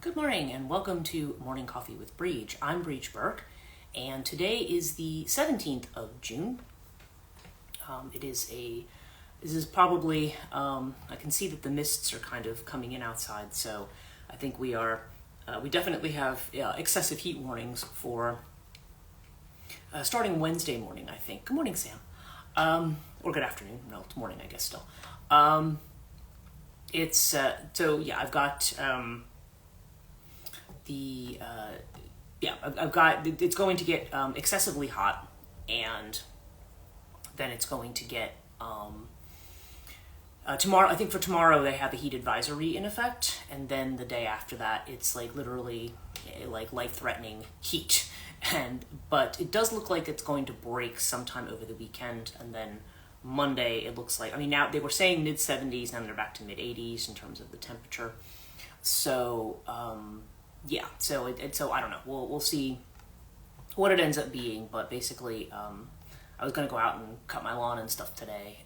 Good morning and welcome to Morning Coffee with Brigid. I'm Brigid Burke and today is the 17th of June. This is probably, I can see that the mists are kind of coming in outside, so I think we definitely have excessive heat warnings for starting Wednesday morning, I think. Good morning, Sam. Or good afternoon. No, it's morning, I guess still. I've got... it's going to get excessively hot, and then it's going to get tomorrow. I think for tomorrow they have a heat advisory in effect, and then the day after that it's like literally like life-threatening heat. But it does look like it's going to break sometime over the weekend, and then Monday it looks like, now they were saying mid 70s, now they're back to mid 80s in terms of the temperature. So so I don't know. We'll see what it ends up being. But basically, I was going to go out and cut my lawn and stuff today,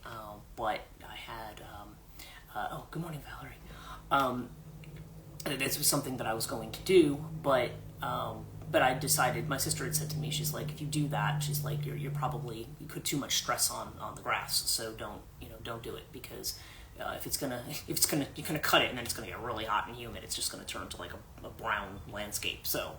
but I had. Good morning, Valerie. This was something that I was going to do, but I decided. My sister had said to me, she's like, if you do that, she's like, you put too much stress on the grass, so don't do it, because. You're gonna cut it and then it's gonna get really hot and humid. It's just gonna turn to like a brown landscape. So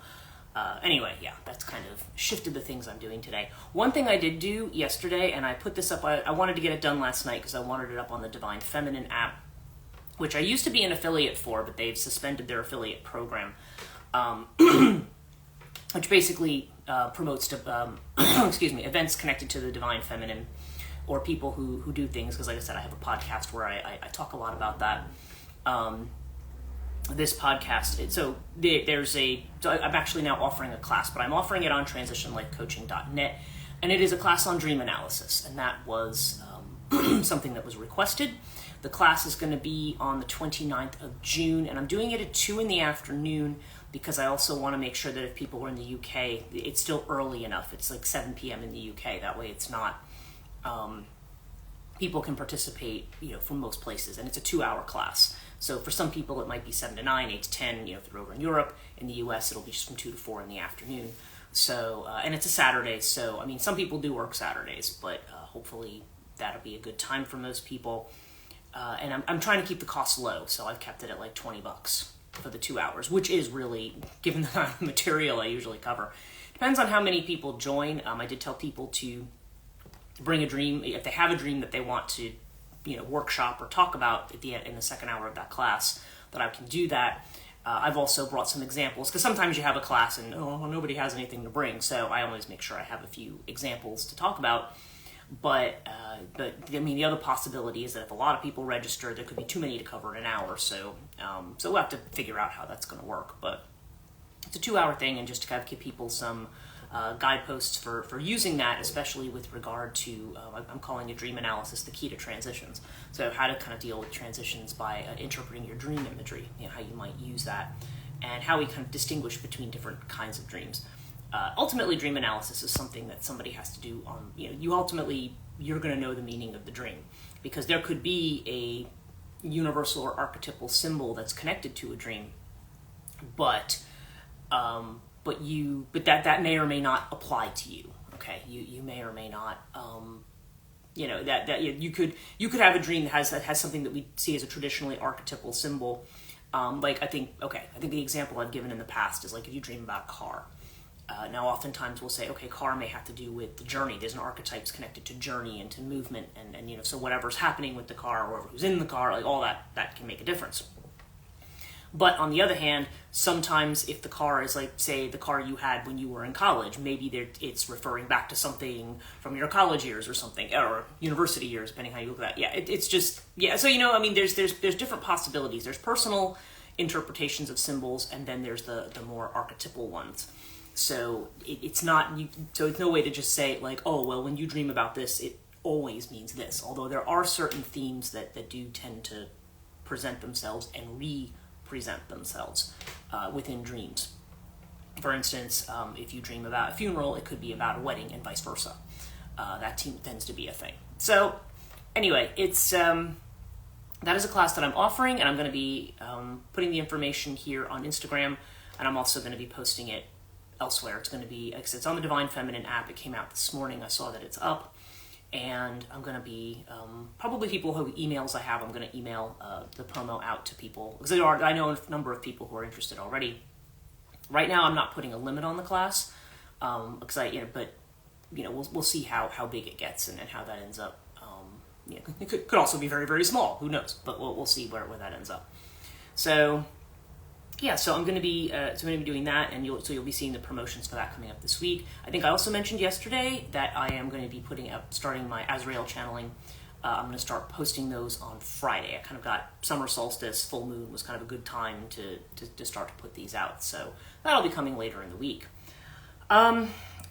anyway, that's kind of shifted the things I'm doing today. One thing I did do yesterday, and I put this up, I wanted to get it done last night because I wanted it up on the Divine Feminine app, which I used to be an affiliate for, but they've suspended their affiliate program, which basically promotes events connected to the Divine Feminine, or people who do things, because like I said, I have a podcast where I talk a lot about that. This podcast, so I'm actually now offering a class, but I'm offering it on transitionlifecoaching.net, and it is a class on dream analysis, and that was something that was requested. The class is going to be on the 29th of June, and I'm doing it at 2 in the afternoon, because I also want to make sure that if people are in the UK, it's still early enough. It's like 7 p.m. in the UK, that way it's not... people can participate, from most places, and it's a 2-hour class. So for some people, it might be 7 to 9, 8 to 10, if they're over in Europe. In the US, it'll be just from 2 to 4 in the afternoon. So, and it's a Saturday, so, some people do work Saturdays, but hopefully that'll be a good time for most people. And I'm trying to keep the cost low, so I've kept it at like $20 for the 2 hours, which is really, given the kind of material I usually cover. Depends on how many people join. I did tell people to bring a dream, if they have a dream that they want to, workshop or talk about in the second hour of that class, that I can do that. I've also brought some examples, because sometimes you have a class and nobody has anything to bring, so I always make sure I have a few examples to talk about. But the other possibility is that if a lot of people register, there could be too many to cover in an hour. So we'll have to figure out how that's going to work. But it's a 2-hour thing, and just to kind of give people some guideposts for using that, especially with regard to, I'm calling it dream analysis, the key to transitions. So how to kind of deal with transitions by interpreting your dream imagery, how you might use that, and how we kind of distinguish between different kinds of dreams. Ultimately, dream analysis is something that somebody has to do on, you're going to know the meaning of the dream, because there could be a universal or archetypal symbol that's connected to a dream, but that may or may not apply to you. Okay, you may or may not. You could have a dream that has something that we see as a traditionally archetypal symbol. I think the example I've given in the past is like if you dream about a car. Now, oftentimes we'll say, okay, car may have to do with the journey. There's an archetypes connected to journey and to movement, and so whatever's happening with the car, or who's in the car, like all that can make a difference. But on the other hand, sometimes if the car is like, say, the car you had when you were in college, maybe it's referring back to something from your college years or something, or university years, depending how you look at that. It's just, so, there's different possibilities. There's personal interpretations of symbols, and then there's the more archetypal ones. So it's no way to just say like, oh, well, when you dream about this, it always means this. Although there are certain themes that do tend to present themselves and represent themselves within dreams. For instance, if you dream about a funeral, it could be about a wedding, and vice versa. That tends to be a thing. So anyway, it's that is a class that I'm offering, and I'm going to be putting the information here on Instagram, and I'm also going to be posting it elsewhere. It's going to be, it's on the Divine Feminine app. It came out this morning. I saw that it's up, and I'm going to be, probably people who emails I have, I'm going to email the promo out to people, because I know a number of people who are interested already. Right now, I'm not putting a limit on the class, because but we'll see how big it gets and how that ends up. It could also be very, very small. Who knows? But we'll see where that ends up. So, yeah. So I'm going to be doing that, and you'll be seeing the promotions for that coming up this week. I think I also mentioned yesterday that I am going to be starting my Azrael channeling. I'm going to start posting those on Friday. I kind of got summer solstice, full moon was kind of a good time to start to put these out. So that'll be coming later in the week.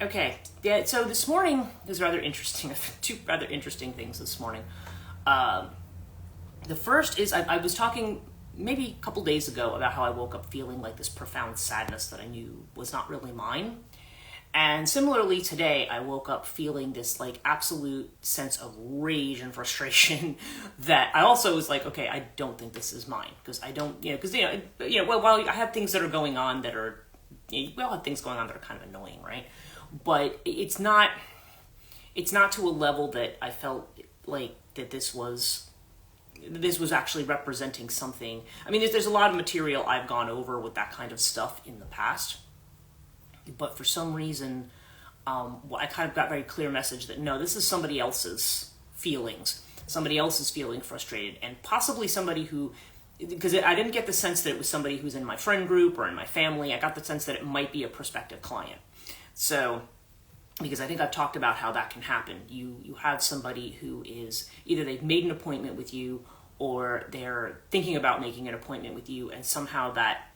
Okay, yeah, so this morning is rather interesting. Two rather interesting things this morning. The first is I was talking maybe a couple days ago about how I woke up feeling like this profound sadness that I knew was not really mine. And similarly today, I woke up feeling this like absolute sense of rage and frustration that I also was like, okay, I don't think this is mine, because I don't, while I have things that are going on that are, we all have things going on that are kind of annoying, right? But it's not to a level that I felt like that this was actually representing something. I mean, there's a lot of material I've gone over with that kind of stuff in the past, but for some reason, I kind of got very clear message that no, this is somebody else's feelings. Somebody else is feeling frustrated, and possibly somebody who, because I didn't get the sense that it was somebody who's in my friend group or in my family. I got the sense that it might be a prospective client. So, because I think I've talked about how that can happen. You have somebody who is, either they've made an appointment with you or they're thinking about making an appointment with you, and somehow that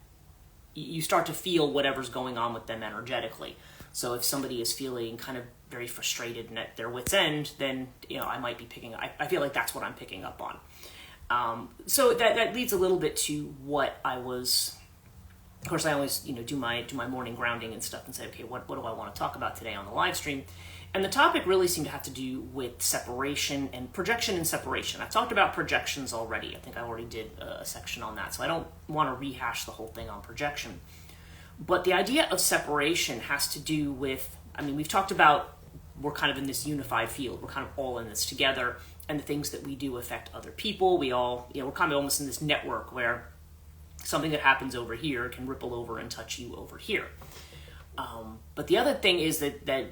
you start to feel whatever's going on with them energetically. So if somebody is feeling kind of very frustrated and at their wit's end, then I might be picking up. I feel like that's what I'm picking up on. So that leads a little bit to what I was. Of course, I always, do my morning grounding and stuff and say, okay, what do I want to talk about today on the live stream? And the topic really seemed to have to do with separation and projection and separation. I've talked about projections already. I think I already did a section on that, so I don't want to rehash the whole thing on projection. But the idea of separation has to do with, we've talked about we're kind of in this unified field. We're kind of all in this together, and the things that we do affect other people. We all, we're kind of almost in this network where something that happens over here can ripple over and touch you over here. But the other thing is that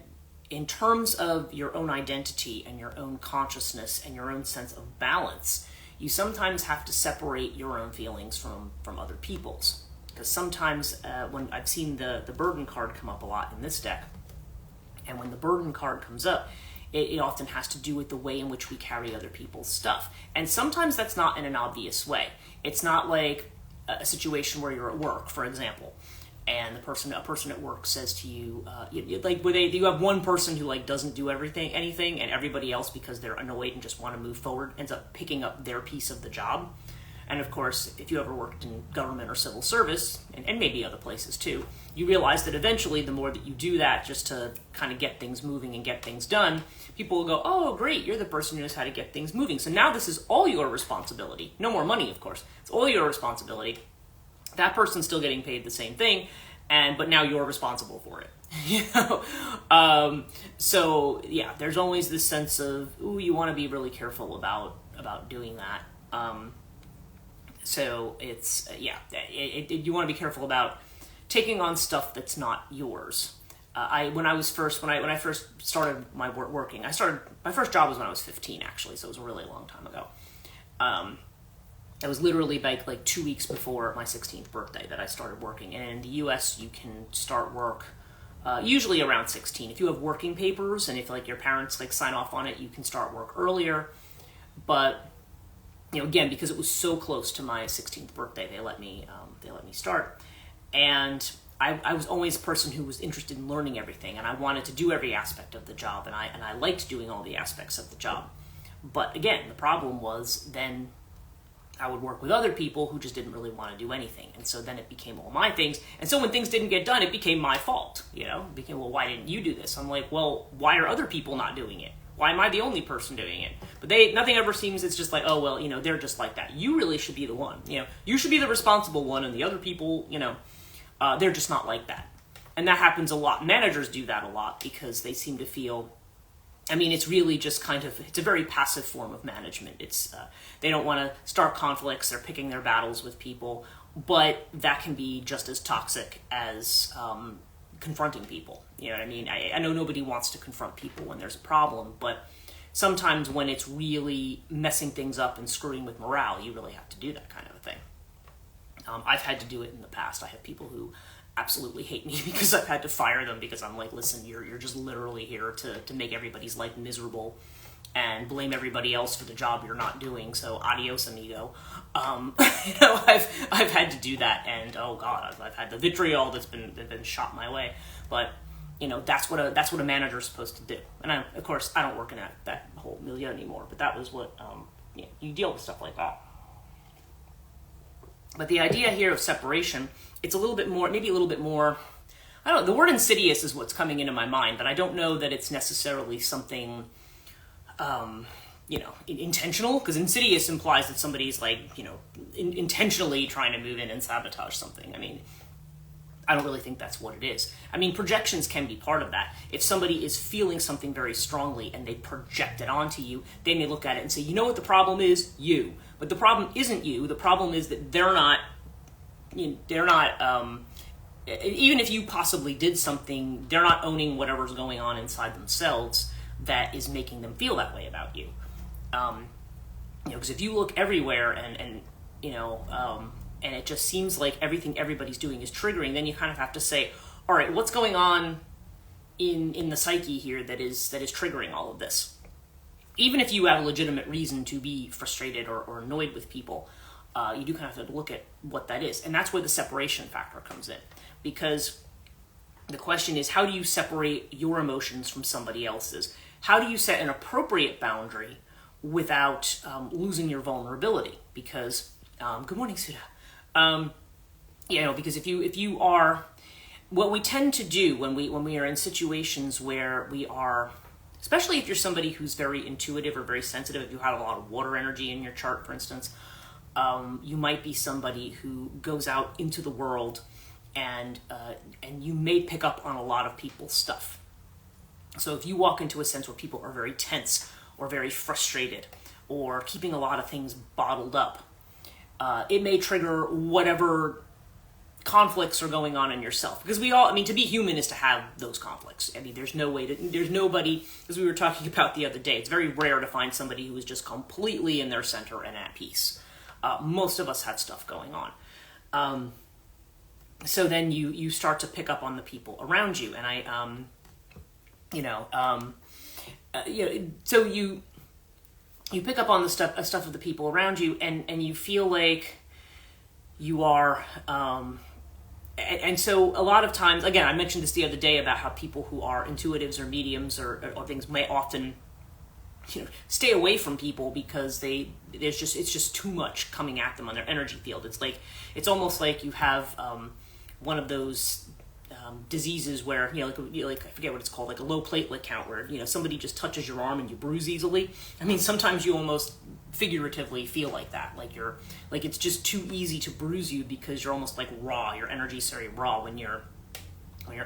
in terms of your own identity and your own consciousness and your own sense of balance, you sometimes have to separate your own feelings from other people's. Because sometimes when I've seen the burden card come up a lot in this deck, and when the burden card comes up, it often has to do with the way in which we carry other people's stuff. And sometimes that's not in an obvious way. It's not like a situation where you're at work, for example, and a person at work says to you, you have one person who doesn't do anything, and everybody else, because they're annoyed and just want to move forward, ends up picking up their piece of the job. And of course, if you ever worked in government or civil service, and maybe other places too, you realize that eventually the more that you do that just to kind of get things moving and get things done, people will go, oh, great, you're the person who knows how to get things moving. So now this is all your responsibility. No more money, of course. It's all your responsibility. That person's still getting paid the same thing, but now you're responsible for it. So yeah, there's always this sense of, ooh, you want to be really careful about doing that. So it's, you want to be careful about taking on stuff that's not yours. When I first started my working, my first job was when I was 15, actually, so it was a really long time ago. It was literally like 2 weeks before my 16th birthday that I started working. And in the US, you can start work usually around 16. If you have working papers and if your parents sign off on it, you can start work earlier. But again, because it was so close to my 16th birthday, they let me start. And I was always a person who was interested in learning everything, and I wanted to do every aspect of the job, and I liked doing all the aspects of the job. But again, the problem was then I would work with other people who just didn't really want to do anything. And so then it became all my things. And so when things didn't get done, it became my fault. It became, well, why didn't you do this? I'm like, well, why are other people not doing it? Why am I the only person doing it? But nothing ever seems, it's just like, oh, well, they're just like that. You really should be the one. You should be the responsible one, and the other people, they're just not like that. And that happens a lot. Managers do that a lot because they seem to feel, it's really just it's a very passive form of management. It's they don't want to start conflicts. They're picking their battles with people, but that can be just as toxic as confronting people. You know what I mean? I know nobody wants to confront people when there's a problem, but sometimes when it's really messing things up and screwing with morale, you really have to do that kind of a thing. I've had to do it in the past. I have people who absolutely hate me because I've had to fire them because I'm like, listen, you're just literally here to make everybody's life miserable and blame everybody else for the job you're not doing. So adios, amigo. I've had to do that, and oh god, I've had the vitriol that's been shot my way. But that's what a manager's supposed to do. And of course I don't work in that whole milieu anymore. But that was what you deal with stuff like that. But the idea here of separation, it's maybe a little bit more, I don't know, the word insidious is what's coming into my mind, but I don't know that it's necessarily something, intentional, because insidious implies that somebody's intentionally trying to move in and sabotage something. I don't really think that's what it is. Projections can be part of that. If somebody is feeling something very strongly and they project it onto you, they may look at it and say, you know what the problem is? You. But the problem isn't you. The problem is that they're not, even if you possibly did something, they're not owning whatever's going on inside themselves that is making them feel that way about you. Because if you look everywhere and it just seems like everything everybody's doing is triggering, then you kind of have to say, all right, what's going on in the psyche here that is triggering all of this? Even if you have a legitimate reason to be frustrated or annoyed with people, you do kind of have to look at what that is. And that's where the separation factor comes in. Because the question is, how do you separate your emotions from somebody else's? How do you set an appropriate boundary without losing your vulnerability? Because, good morning, Sudha. Because if you are, what we tend to do when we are in situations where we are, especially if you're somebody who's very intuitive or very sensitive, if you have a lot of water energy in your chart, for instance, you might be somebody who goes out into the world and you may pick up on a lot of people's stuff. So if you walk into a sense where people are very tense or very frustrated or keeping a lot of things bottled up, it may trigger whatever conflicts are going on in yourself. Because we all, to be human is to have those conflicts. There's nobody, as we were talking about the other day, it's very rare to find somebody who is just completely in their center and at peace. Most of us have stuff going on. So then you start to pick up on the people around you. And so you pick up on the stuff of the people around you, and you feel like you are, and so a lot of times, again, I mentioned this the other day about how people who are intuitives or mediums or things may often, stay away from people because it's just too much coming at them on their energy field. It's almost like you have one of those diseases where like I forget what it's called, like a low platelet count, where somebody just touches your arm and you bruise easily. Sometimes you almost figuratively feel like that, like it's just too easy to bruise you because you're almost like raw. Your energy's very raw when you're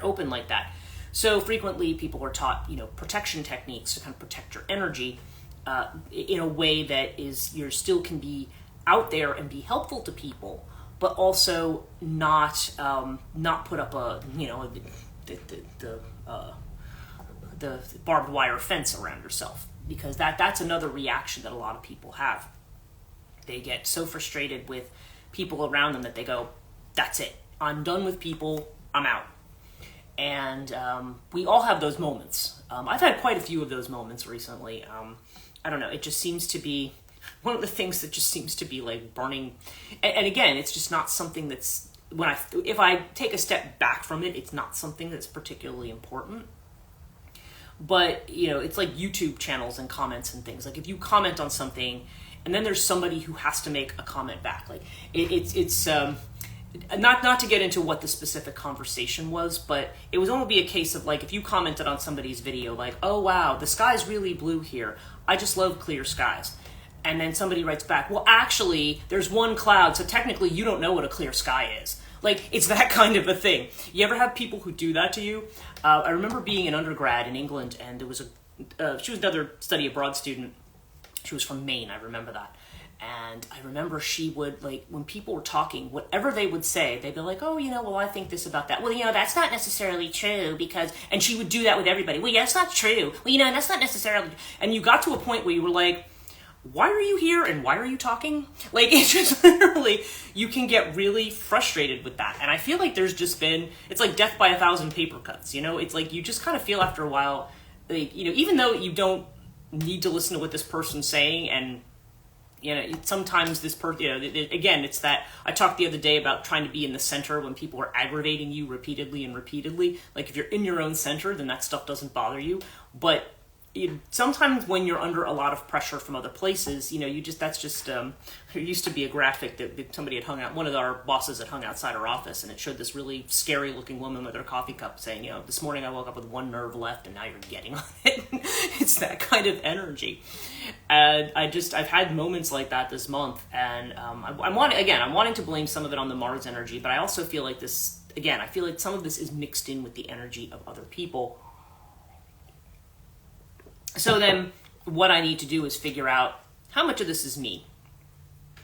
open like that. So frequently people are taught protection techniques to kind of protect your energy in a way that is still can be out there and be helpful to people, but also not put up the barbed wire fence around yourself, because that's another reaction that a lot of people have. They get so frustrated with people around them that they go, that's it, I'm done with people, I'm out. And we all have those moments. I've had quite a few of those moments recently. I don't know, it just seems to be one of the things that just seems to be like burning. And again, it's just not something that's, if I take a step back from it, it's not something that's particularly important. But, it's like YouTube channels and comments and things. Like if you comment on something and then there's somebody who has to make a comment back, like it's not to get into what the specific conversation was, but it was only be a case of like, if you commented on somebody's video, like, oh wow, the sky's really blue here. I just love clear skies. And then somebody writes back, well, actually, there's one cloud, so technically you don't know what a clear sky is. Like, it's that kind of a thing. You ever have people who do that to you? I remember being an undergrad in England, and there was she was another study abroad student. She was from Maine, I remember that. And I remember she would, like, when people were talking, whatever they would say, they'd be like, oh, well, I think this about that. Well, that's not necessarily true because, and she would do that with everybody. Well, yeah, that's not true. Well, that's not necessarily, and you got to a point where you were like, why are you here and why are you talking? Like, it's just literally, you can get really frustrated with that. And I feel like there's just been, it's like death by 1,000 paper cuts, It's like, you just kind of feel after a while, like, even though you don't need to listen to what this person's saying, and sometimes this person, again, it's that I talked the other day about trying to be in the center when people are aggravating you repeatedly and repeatedly. Like, if you're in your own center, then that stuff doesn't bother you. But sometimes when you're under a lot of pressure from other places, there used to be a graphic that somebody had hung out, one of our bosses had hung outside our office, and it showed this really scary looking woman with her coffee cup saying, this morning I woke up with one nerve left and now you're getting on it. It's that kind of energy. And I've had moments like that this month, and I'm wanting to blame some of it on the Mars energy, but I also feel like I feel like some of this is mixed in with the energy of other people. So then what I need to do is figure out how much of this is me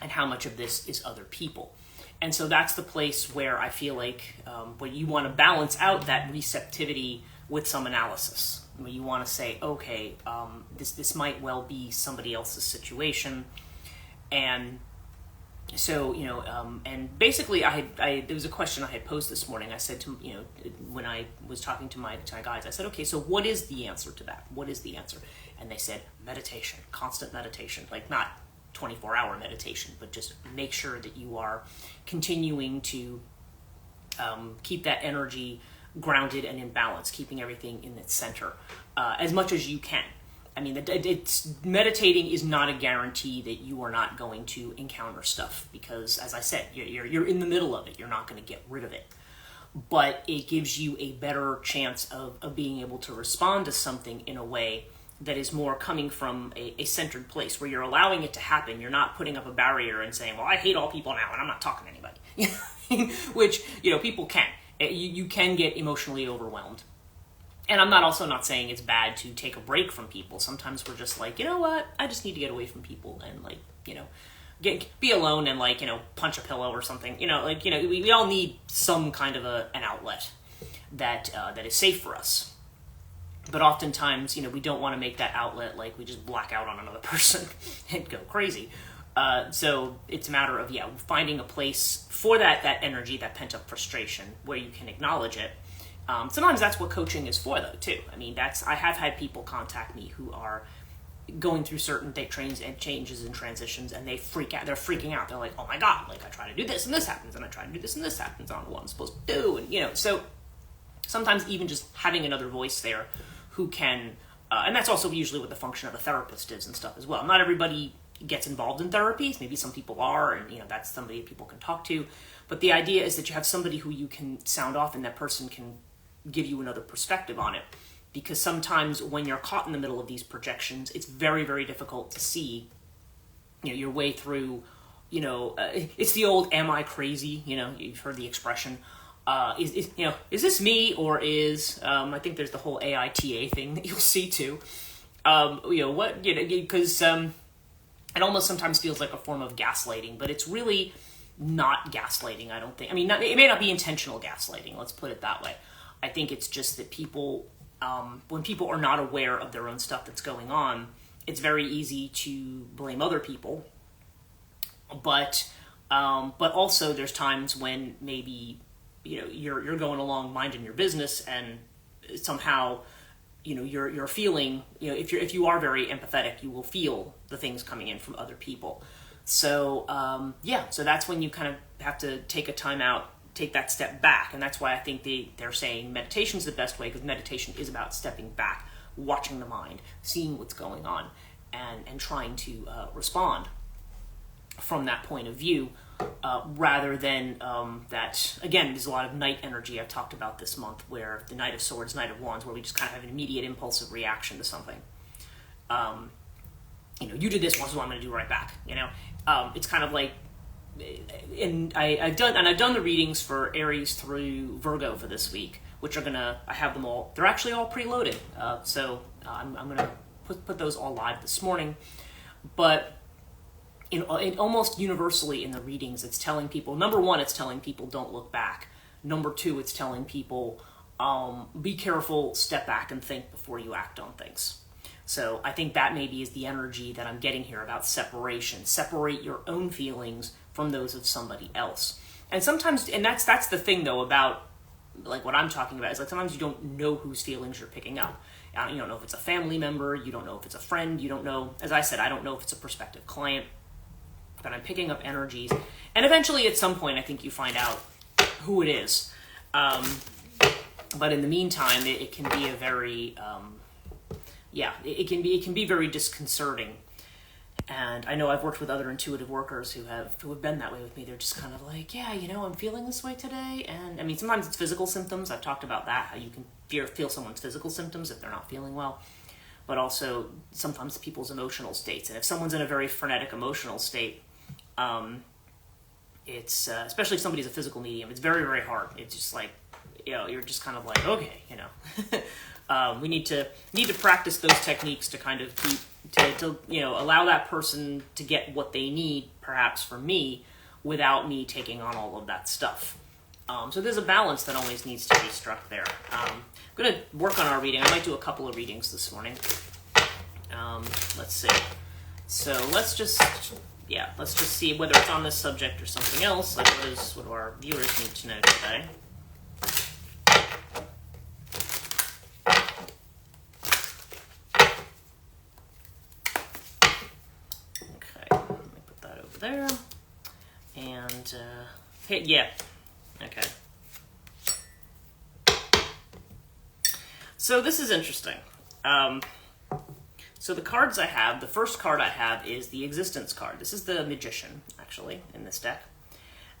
and how much of this is other people. And so that's the place where I feel like where you want to balance out that receptivity with some analysis. Where you want to say, okay, this might well be somebody else's situation. And so, and basically there was a question I had posed this morning. I said to, when I was talking to my guys, I said, okay, so what is the answer to that? What is the answer? And they said, meditation, constant meditation, like not 24-hour meditation, but just make sure that you are continuing to keep that energy grounded and in balance, keeping everything in its center as much as you can. I mean, meditating is not a guarantee that you are not going to encounter stuff because, as I said, you're in the middle of it. You're not going to get rid of it. But it gives you a better chance of being able to respond to something in a way that is more coming from a centered place where you're allowing it to happen. You're not putting up a barrier and saying, well, I hate all people now and I'm not talking to anybody. Which, people can. You can get emotionally overwhelmed. And I'm also not saying it's bad to take a break from people. Sometimes we're just like, you know what? I just need to get away from people and be alone and punch a pillow or something. We all need some kind of an outlet that is safe for us. But oftentimes, we don't want to make that outlet like we just black out on another person and go crazy. So it's a matter of, finding a place for that energy, that pent up frustration where you can acknowledge it. Sometimes that's what coaching is for, though, too. I mean, I have had people contact me who are going through certain trains and changes and transitions, and they freak out. They're freaking out. They're like, oh my God, like I try to do this and this happens, and I try to do this and this happens. I don't know what I'm supposed to do. And, so sometimes even just having another voice there who can, and that's also usually what the function of a therapist is and stuff as well. Not everybody gets involved in therapy. Maybe some people are, and, that's somebody people can talk to. But the idea is that you have somebody who you can sound off, and that person can give you another perspective on it, because sometimes when you're caught in the middle of these projections, it's very, very difficult to see your way through. It's the old "am I crazy?" You've heard the expression. Is this me, or is I think there's the whole AITA thing that you'll see too. Because it almost sometimes feels like a form of gaslighting, but it's really not gaslighting. I don't think. I mean, it may not be intentional gaslighting. Let's put it that way. I think it's just that people, when people are not aware of their own stuff that's going on, it's very easy to blame other people. But also there's times when maybe, you're going along minding your business, and somehow, you're feeling, if you are very empathetic, you will feel the things coming in from other people. So, so that's when you kind of have to take a time out, take that step back. And that's why I think they're saying meditation is the best way, because meditation is about stepping back, watching the mind, seeing what's going on, and trying to respond from that point of view. rather than that, again, there's a lot of knight energy I've talked about this month, where the Knight of Swords, Knight of Wands, where we just kind of have an immediate impulsive reaction to something. You did this once, so I'm going to do right back. It's kind of like, and I've done the readings for Aries through Virgo for this week, which I have them all. They're actually all preloaded, so I'm going to put those all live this morning. But almost universally in the readings, it's telling people, number one, it's telling people don't look back. Number two, it's telling people be careful, step back and think before you act on things. So I think that maybe is the energy that I'm getting here about separation. Separate your own feelings from those of somebody else. And sometimes, and that's the thing though about like what I'm talking about, is like sometimes you don't know whose feelings you're picking up. You don't know if it's a family member, you don't know if it's a friend, you don't know, as I said, I don't know if it's a prospective client, but I'm picking up energies. And eventually at some point I think you find out who it is. But in the meantime, it can be a very, it can be very disconcerting. And I know I've worked with other intuitive workers who have been that way with me. They're just kind of like, I'm feeling this way today. And I mean, sometimes it's physical symptoms. I've talked about that, how you can feel someone's physical symptoms if they're not feeling well. But also sometimes people's emotional states. And if someone's in a very frenetic emotional state, it's, especially if somebody's a physical medium, it's very, very hard. It's just like, you're just kind of like, okay, we need to practice those techniques to kind of keep, to allow that person to get what they need, perhaps from me, without me taking on all of that stuff. So there's a balance that always needs to be struck there. I'm going to work on our reading. I might do a couple of readings this morning. Let's see. So let's just see whether it's on this subject or something else. Like what do our viewers need to know today? There and okay. So this is interesting. So the cards I have, the first card I have is the Existence card. This is the Magician, actually, in this deck.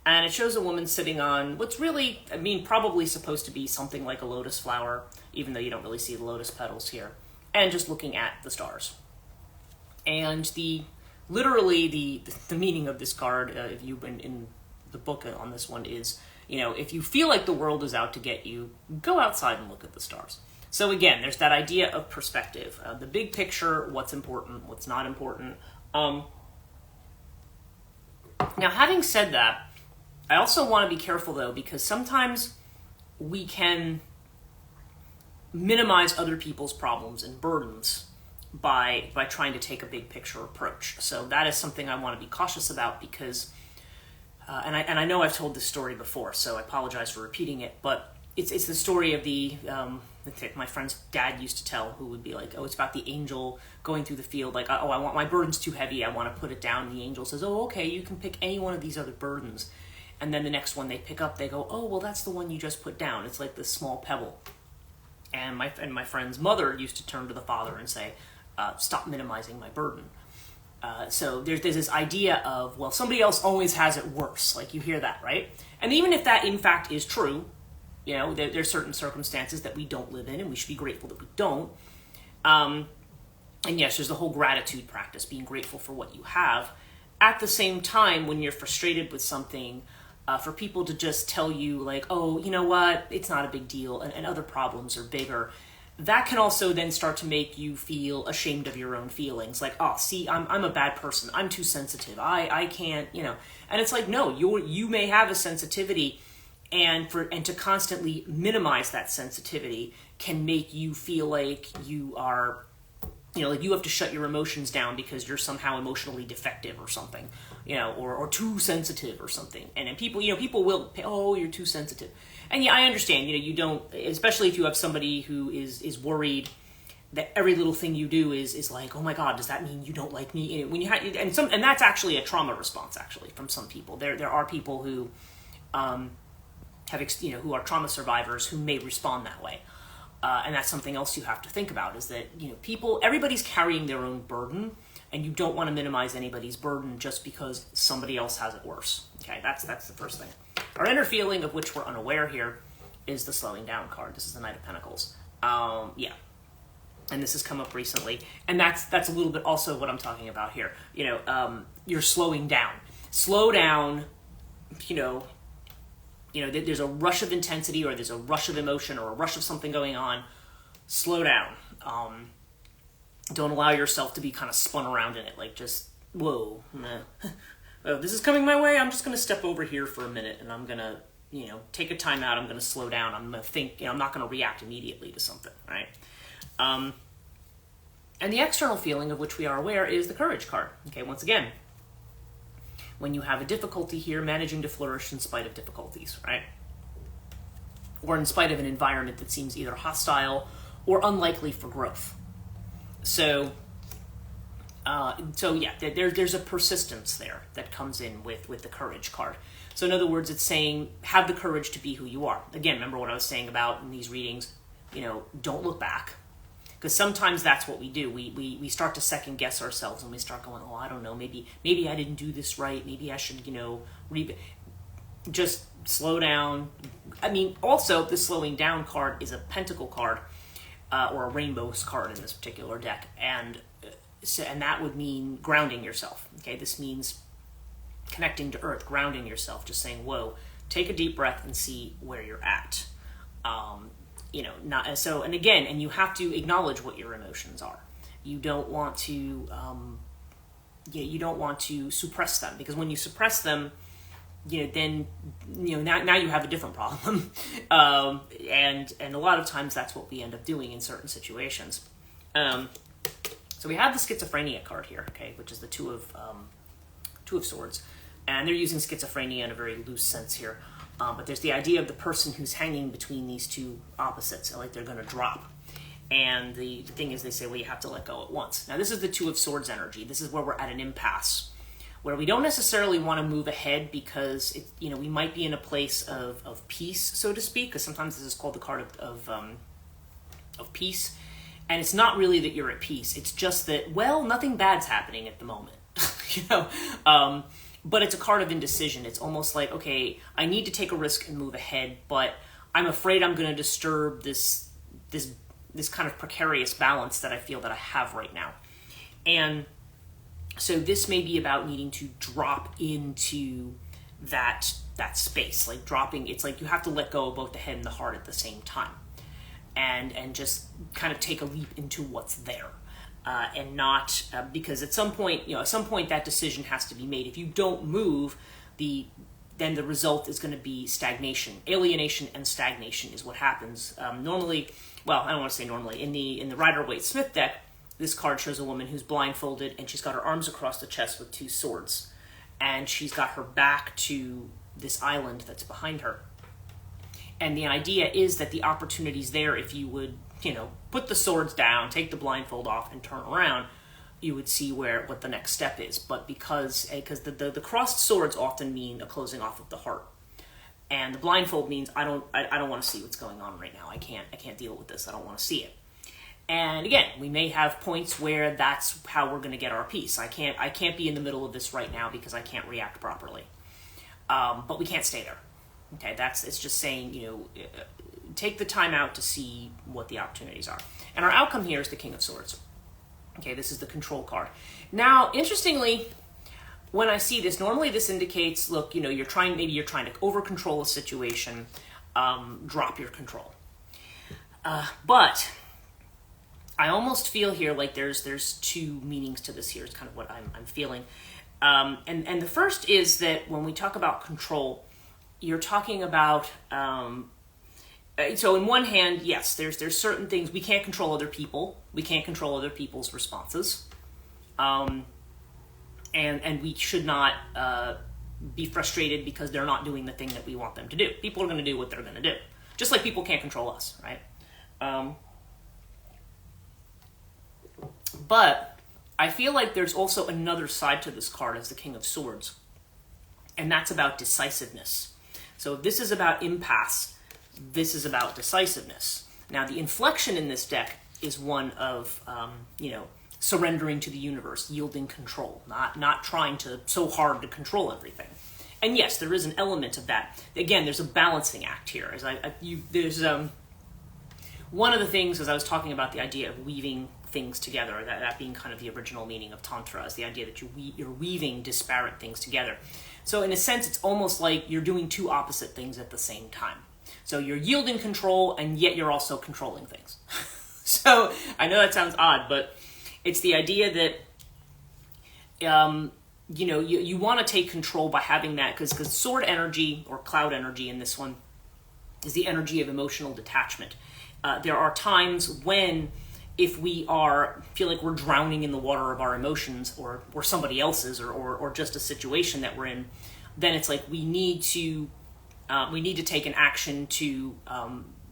And it shows a woman sitting on what's really, probably supposed to be something like a lotus flower, even though you don't really see the lotus petals here, and just looking at the stars. And literally the meaning of this card, if you've been in the book on this one, is, if you feel like the world is out to get you, go outside and look at the stars. So again, there's that idea of perspective, the big picture, what's important, what's not important. Now, having said that, I also want to be careful though, because sometimes we can minimize other people's problems and burdens by trying to take a big picture approach. So that is something I want to be cautious about, because, and I know I've told this story before, so I apologize for repeating it, but it's the story of my friend's dad used to tell, who would be like, it's about the angel going through the field, like, I want my burden's too heavy, I want to put it down. And the angel says, okay, you can pick any one of these other burdens. And then the next one they pick up, they go, well, that's the one you just put down. It's like this small pebble. And my friend's mother used to turn to the father and say, stop minimizing my burden. So there's this idea of, well, somebody else always has it worse. Like, you hear that, right? And even if that in fact is true, there's certain circumstances that we don't live in, and we should be grateful that we don't. And yes, there's the whole gratitude practice, being grateful for what you have. At the same time, when you're frustrated with something, for people to just tell you like, you know what, it's not a big deal, and other problems are bigger, that can also then start to make you feel ashamed of your own feelings. Like, I'm a bad person. I'm too sensitive. I can't, And it's like, no, you may have a sensitivity, and to constantly minimize that sensitivity can make you feel like you are, like you have to shut your emotions down because you're somehow emotionally defective or something, or too sensitive or something. And then people will, you're too sensitive. And yeah, I understand, you don't, especially if you have somebody who is worried that every little thing you do is like, oh my God, does that mean you don't like me? When you and that's actually a trauma response, actually, from some people. There are people who who are trauma survivors who may respond that way. And that's something else you have to think about, is that, everybody's carrying their own burden. and you don't want to minimize anybody's burden just because somebody else has it worse. Okay, that's the first thing. Our inner feeling, of which we're unaware here, is the slowing down card. This is the Knight of Pentacles. Yeah. And this has come up recently. And that's a little bit also what I'm talking about here. You're slowing down. Slow down, there's a rush of intensity, or there's a rush of emotion, or a rush of something going on. Slow down. Don't allow yourself to be kind of spun around in it. Like, just, whoa, oh, this is coming my way. I'm just going to step over here for a minute, and I'm going to, take a time out. I'm going to slow down. I'm going to think, I'm not going to react immediately to something, right? And the external feeling of which we are aware is the Courage card. Okay, once again, when you have a difficulty here, managing to flourish in spite of difficulties, right? Or in spite of an environment that seems either hostile or unlikely for growth. So yeah, there's a persistence there that comes in with the Courage card. So in other words, it's saying, have the courage to be who you are. Again, remember what I was saying about in these readings, don't look back. Because sometimes that's what we do. We start to second guess ourselves, and we start going, oh, I don't know, maybe I didn't do this right. Maybe I should, just slow down. I mean, also the slowing down card is a pentacle card, or a rainbows card in this particular deck. And that would mean grounding yourself. Okay, this means connecting to earth, grounding yourself, just saying, whoa, take a deep breath and see where you're at. And you have to acknowledge what your emotions are. You don't want to, suppress them, because when you suppress them, now you have a different problem. And a lot of times that's what we end up doing in certain situations. So we have the schizophrenia card here, okay, which is the Two of Swords. And they're using schizophrenia in a very loose sense here. But there's the idea of the person who's hanging between these two opposites, like they're going to drop. And the thing is, they say, well, you have to let go at once. Now, this is the Two of Swords energy. This is where we're at an impasse, where we don't necessarily want to move ahead because, we might be in a place of peace, so to speak, because sometimes this is called the card of peace. And it's not really that you're at peace. It's just that, well, nothing bad's happening at the moment, But it's a card of indecision. It's almost like, okay, I need to take a risk and move ahead, but I'm afraid I'm going to disturb this kind of precarious balance that I feel that I have right now. And so this may be about needing to drop into that space, like dropping. It's like you have to let go of both the head and the heart at the same time, and just kind of take a leap into what's there. And not because at some point that decision has to be made. If you don't move, then the result is going to be stagnation, alienation, and stagnation is what happens. Normally, well, I don't want to say normally. In the Rider-Waite-Smith deck, this card shows a woman who's blindfolded, and she's got her arms across the chest with two swords, and she's got her back to this island that's behind her. And the idea is that the opportunity's there if you would, put the swords down, take the blindfold off, and turn around, you would see what the next step is. But because the crossed swords often mean a closing off of the heart, and the blindfold means I don't want to see what's going on right now. I can't deal with this. I don't want to see it. And again, we may have points where that's how we're going to get our peace. I can't be in the middle of this right now because I can't react properly. But we can't stay there. Okay, it's just saying, take the time out to see what the opportunities are. And our outcome here is the King of Swords. Okay, this is the control card. Now, interestingly, when I see this, normally this indicates, look, you're trying to over-control a situation, drop your control. But I almost feel here like there's two meanings to this here. It's kind of what I'm feeling. And the first is that when we talk about control, you're talking about, so in one hand, yes, there's certain things. We can't control other people. We can't control other people's responses. And we should not be frustrated because they're not doing the thing that we want them to do. People are going to do what they're going to do. Just like people can't control us, right? But I feel like there's also another side to this card as the King of Swords. And that's about decisiveness. So this is about impasse. This is about decisiveness. Now, the inflection in this deck is one of, surrendering to the universe, yielding control, not trying to so hard to control everything. And yes, there is an element of that. Again, there's a balancing act here. There's one of the things, as I was talking about the idea of weaving things together, that being kind of the original meaning of Tantra, is the idea that you're weaving disparate things together. So in a sense, it's almost like you're doing two opposite things at the same time. So you're yielding control, and yet you're also controlling things. So I know that sounds odd, but it's the idea that you want to take control by having that, because sword energy, or cloud energy in this one, is the energy of emotional detachment. There are times when, if we feel like we're drowning in the water of our emotions, or somebody else's, or just a situation that we're in, then it's like we need to take an action to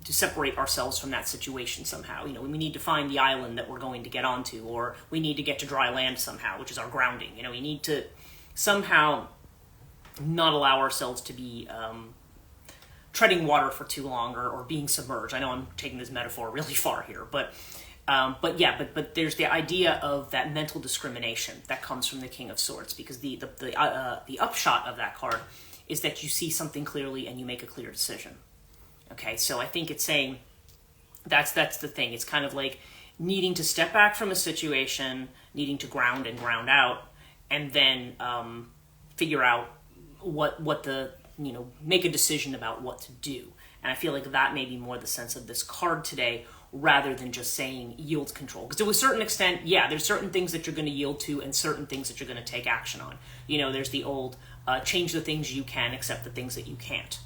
separate ourselves from that situation somehow. We need to find the island that we're going to get onto, or we need to get to dry land somehow, which is our grounding. We need to somehow not allow ourselves to be treading water for too long, or being submerged. I know I'm taking this metaphor really far here, but there's the idea of that mental discrimination that comes from the King of Swords, because the upshot of that card is that you see something clearly and you make a clear decision. Okay, so I think it's saying that's the thing. It's kind of like needing to step back from a situation, needing to ground out, and then figure out what the, make a decision about what to do. And I feel like that may be more the sense of this card today, rather than just saying yield control. Because to a certain extent, yeah, there's certain things that you're going to yield to and certain things that you're going to take action on. There's the old change the things you can, accept the things that you can't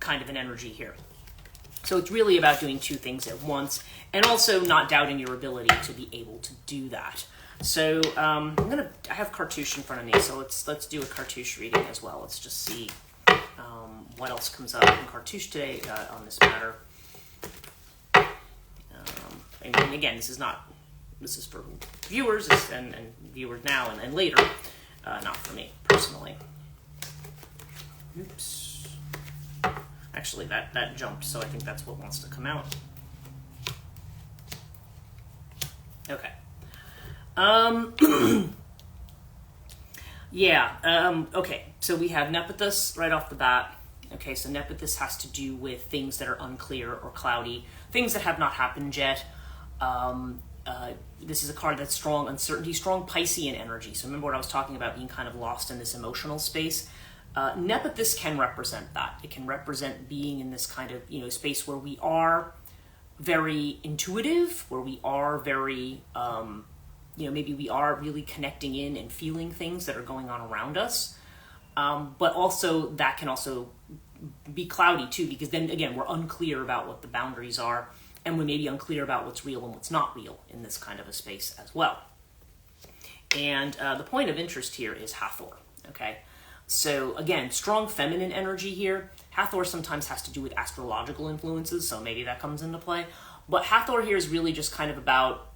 kind of an energy here. So it's really about doing two things at once, and also not doubting your ability to be able to do that. So I have cartouche in front of me, so let's do a cartouche reading as well. Let's just see what else comes up in cartouche today on this matter. And again, this is for viewers and viewers now and later, not for me personally. Oops. Actually, that jumped, so I think that's what wants to come out. Okay. Okay, so we have Nepenthes right off the bat. Okay, so Nepenthes has to do with things that are unclear or cloudy, things that have not happened yet. This is a card that's strong uncertainty, strong Piscean energy. So remember what I was talking about, being kind of lost in this emotional space. Nepenthes can represent that. It can represent being in this kind of, space where we are very intuitive, where we are very, maybe we are really connecting in and feeling things that are going on around us. But also that can also be cloudy too, because then again, we're unclear about what the boundaries are, and we may be unclear about what's real and what's not real in this kind of a space as well. And the point of interest here is Hathor, okay? So again, strong feminine energy here. Hathor sometimes has to do with astrological influences, so maybe that comes into play. But Hathor here is really just kind of about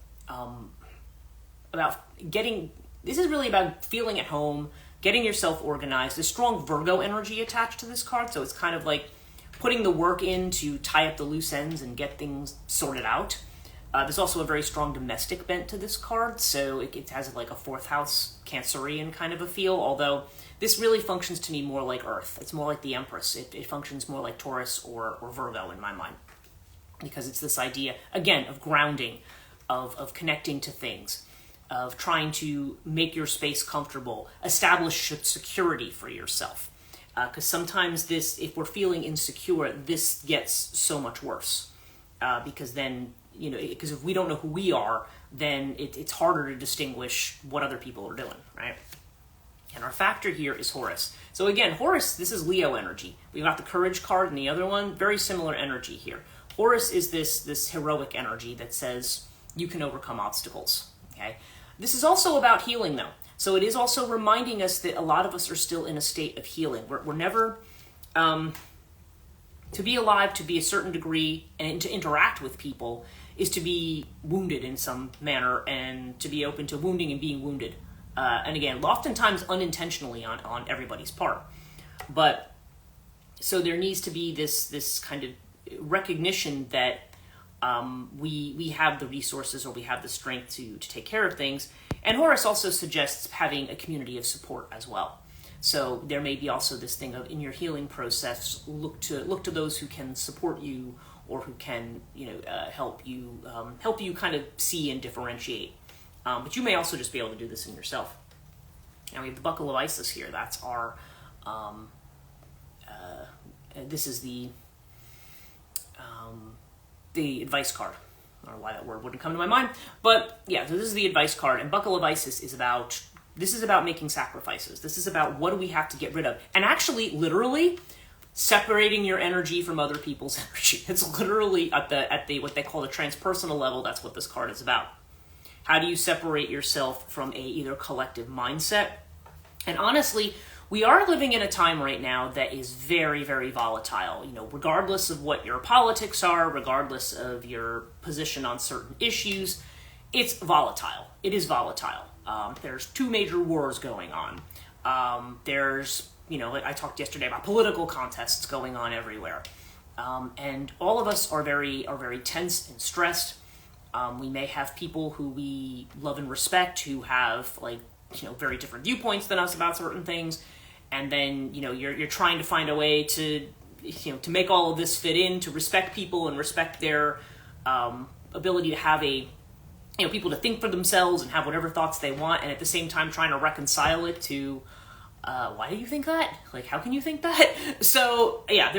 this is really about feeling at home, getting yourself organized. There's strong Virgo energy attached to this card, so it's kind of like putting the work in to tie up the loose ends and get things sorted out. There's also a very strong domestic bent to this card, so it has like a fourth house Cancerian kind of a feel, although this really functions to me more like Earth. It's more like the Empress. It functions more like Taurus or Virgo in my mind, because it's this idea, again, of grounding, of connecting to things, of trying to make your space comfortable, establish security for yourself. Because sometimes if we're feeling insecure, this gets so much worse. Because then, because if we don't know who we are, then it's harder to distinguish what other people are doing, right? And our factor here is Horus. So again, Horus, this is Leo energy. We've got the Courage card and the other one, very similar energy here. Horus is this heroic energy that says you can overcome obstacles, okay? This is also about healing, though. So it is also reminding us that a lot of us are still in a state of healing. We're never, to be alive, to be a certain degree, and to interact with people is to be wounded in some manner, and to be open to wounding and being wounded. And again, oftentimes unintentionally on everybody's part. But so there needs to be this kind of recognition that we have the resources or we have the strength to take care of things. And Horus also suggests having a community of support as well. So there may be also this thing of, in your healing process, look to those who can support you or who can help you kind of see and differentiate. But you may also just be able to do this in yourself. Now we have the Buckle of Isis here. That's our this is the advice card. I don't know why that word wouldn't come to my mind, but yeah, so this is the advice card, and Buckle of Isis is about making sacrifices. This is about what do we have to get rid of, and actually, literally, separating your energy from other people's energy. It's literally at the what they call the transpersonal level. That's what this card is about. How do you separate yourself from a either collective mindset? And honestly, we are living in a time right now that is very, very volatile. Regardless of what your politics are, regardless of your position on certain issues, it's volatile. It is volatile. There's two major wars going on. There's, I talked yesterday about political contests going on everywhere. And all of us are very tense and stressed. We may have people who we love and respect who have very different viewpoints than us about certain things. And then, you're trying to find a way to make all of this fit in, to respect people and respect their ability to have people to think for themselves and have whatever thoughts they want, and at the same time trying to reconcile it to, why do you think that? How can you think that? So, yeah,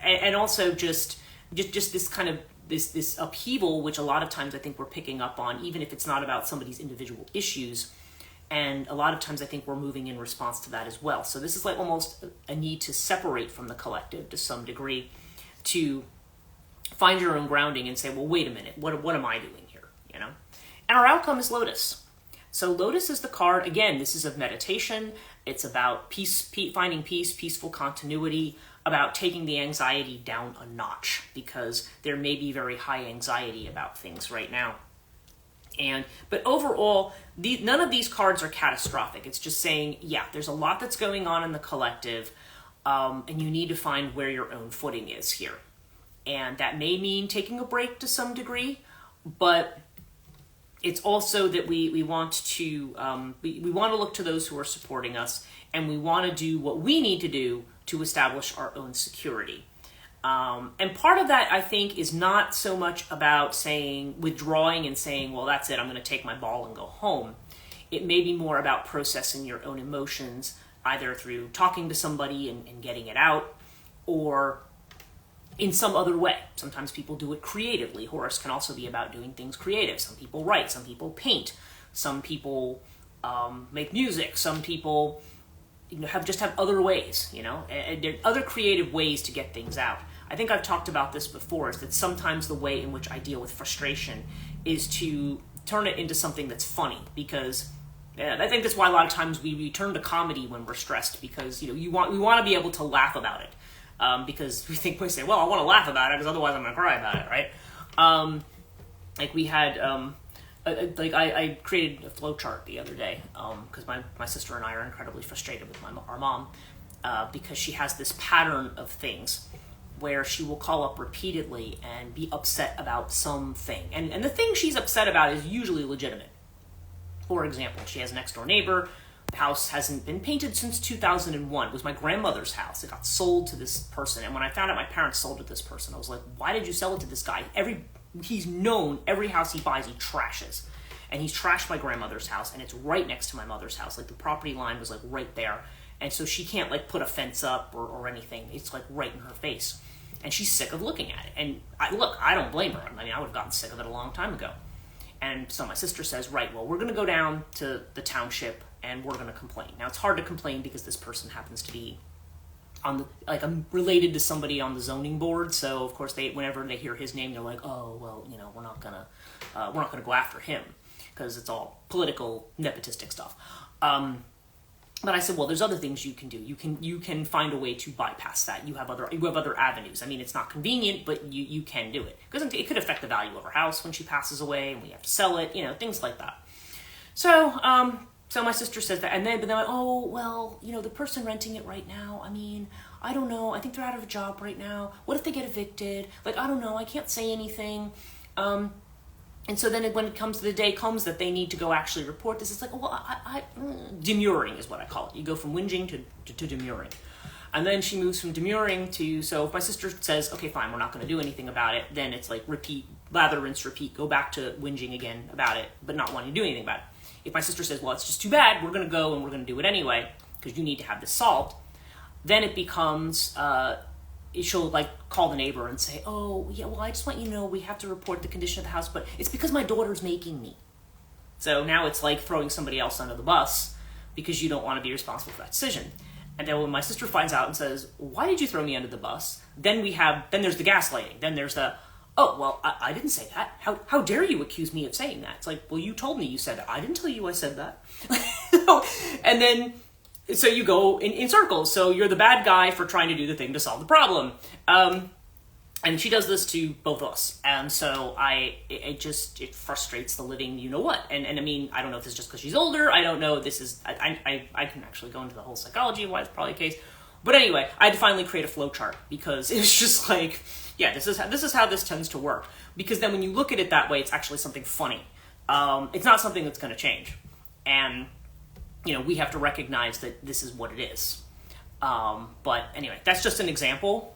and also just this kind of, this upheaval, which a lot of times I think we're picking up on, even if it's not about somebody's individual issues. And a lot of times I think we're moving in response to that as well. So this is almost a need to separate from the collective to some degree, to find your own grounding and say, well, wait a minute, what am I doing here? And our outcome is Lotus. So Lotus is the card, again, this is of meditation. It's about peace, finding peace, peaceful continuity, about taking the anxiety down a notch, because there may be very high anxiety about things right now. But overall, none of these cards are catastrophic. It's just saying, yeah, there's a lot that's going on in the collective, and you need to find where your own footing is here. And that may mean taking a break to some degree, but it's also that we want to we want to look to those who are supporting us, and we want to do what we need to do to establish our own security. And part of that, I think, is not so much about withdrawing and saying, well, that's it, I'm going to take my ball and go home. It may be more about processing your own emotions, either through talking to somebody and getting it out, or in some other way. Sometimes people do it creatively. Horus can also be about doing things creative. Some people write, some people paint, some people make music, some people have other ways, and there are other creative ways to get things out. I think I've talked about this before, is that sometimes the way in which I deal with frustration is to turn it into something that's funny, because I think that's why a lot of times we turn to comedy when we're stressed, because we want to be able to laugh about it, because we say, well, I want to laugh about it because otherwise I'm going to cry about it, right? We had I created a flow chart the other day because my sister and I are incredibly frustrated with our mom because she has this pattern of things where she will call up repeatedly and be upset about something. And the thing she's upset about is usually legitimate. For example, she has a next door neighbor. The house hasn't been painted since 2001. It was my grandmother's house. It got sold to this person. And when I found out my parents sold it to this person, I was like, why did you sell it to this guy? He's known every house he buys, he trashes. And he's trashed my grandmother's house, and it's right next to my mother's house. The property line was right there. And so she can't put a fence up or anything. It's right in her face. And she's sick of looking at it. And I don't blame her. I would have gotten sick of it a long time ago. And so my sister says, right, well, we're going to go down to the township and we're going to complain. Now, it's hard to complain because this person happens to be I'm related to somebody on the zoning board. So of course whenever they hear his name, they're like, oh, well, we're not gonna go after him because it's all political nepotistic stuff. But I said, well, there's other things you can do. You can find a way to bypass that. You have other avenues. It's not convenient, but you can do it because it could affect the value of our house when she passes away, and we have to sell it. Things like that. So my sister says that, but then like, oh, well, the person renting it right now. I don't know, I think they're out of a job right now. What if they get evicted? Like, I don't know, I can't say anything. And so then when it comes to the day comes that they need to go actually report this, it's like, well, demurring is what I call it. You go from whinging to demurring. And then she moves from demurring to, so if my sister says, okay, fine, we're not going to do anything about it, then it's like repeat, lather, rinse, repeat, go back to whinging again about it, but not wanting to do anything about it. If my sister says, well, it's just too bad, we're going to go and we're going to do it anyway, because you need to have this solved, then it becomes, she'll like call the neighbor and say, oh, yeah, well, I just want you to know we have to report the condition of the house, but it's because my daughter's making me. So now it's like throwing somebody else under the bus because you don't want to be responsible for that decision. And then when my sister finds out and says, why did you throw me under the bus? Then there's the gaslighting. Then there's the, oh, well, I didn't say that. How dare you accuse me of saying that? It's like, well, you told me you said that. I didn't tell you I said that. And then, so you go in circles. So you're the bad guy for trying to do the thing to solve the problem. And she does this to both of us. And so it frustrates the living you-know-what. And I mean, I don't know if this is just because she's older. I don't know. I can actually go into the whole psychology of why it's probably the case. But anyway, I had to finally create a flow chart because it was just like, yeah, this is how this tends to work. Because then when you look at it that way, it's actually something funny. It's not something that's going to change. And, we have to recognize that this is what it is. But anyway, that's just an example.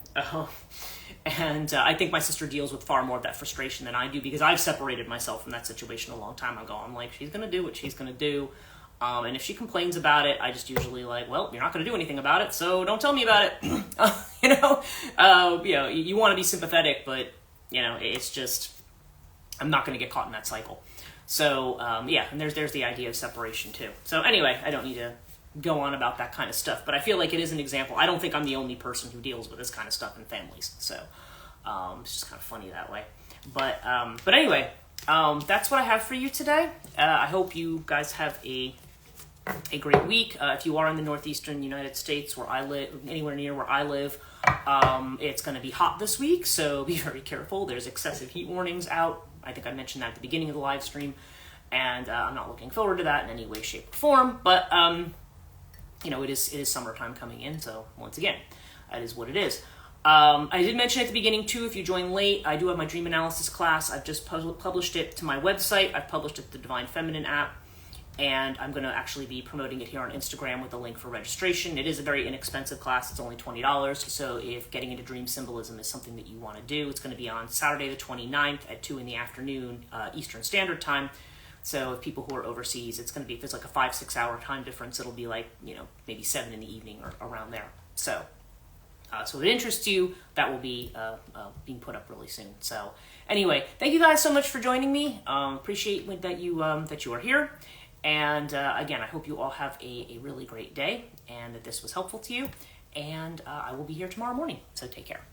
And I think my sister deals with far more of that frustration than I do because I've separated myself from that situation a long time ago. I'm like, she's going to do what she's going to do. And if she complains about it, I just usually like, well, you're not going to do anything about it, so don't tell me about it. You want to be sympathetic, but, it's just, I'm not going to get caught in that cycle. So, and there's the idea of separation too. So anyway, I don't need to go on about that kind of stuff, but I feel like it is an example. I don't think I'm the only person who deals with this kind of stuff in families, so it's just kind of funny that way. But anyway, that's what I have for you today. I hope you guys have a great week. If you are in the northeastern United States where I live, anywhere near where I live, it's going to be hot this week, so be very careful. There's excessive heat warnings out. I think I mentioned that at the beginning of the live stream, and I'm not looking forward to that in any way, shape, or form, but it is summertime coming in, so once again, that is what it is. I did mention at the beginning, too, if you join late, I do have my dream analysis class. I've just published it to my website. I've published it to the Divine Feminine app, and I'm going to actually be promoting it here on Instagram with a link for registration. It is a very inexpensive class. It's only $20, so if getting into dream symbolism is something that you want to do, it's going to be on Saturday the 29th at 2 in the afternoon, Eastern Standard Time. So if people who are overseas, it's going to be, if it's like a 5-6 hour time difference, it'll be like, maybe 7 in the evening or around there. So if it interests you, that will be being put up really soon. So anyway, thank you guys so much for joining me. Appreciate that you are here. And again, I hope you all have a really great day and that this was helpful to you. And I will be here tomorrow morning. So take care.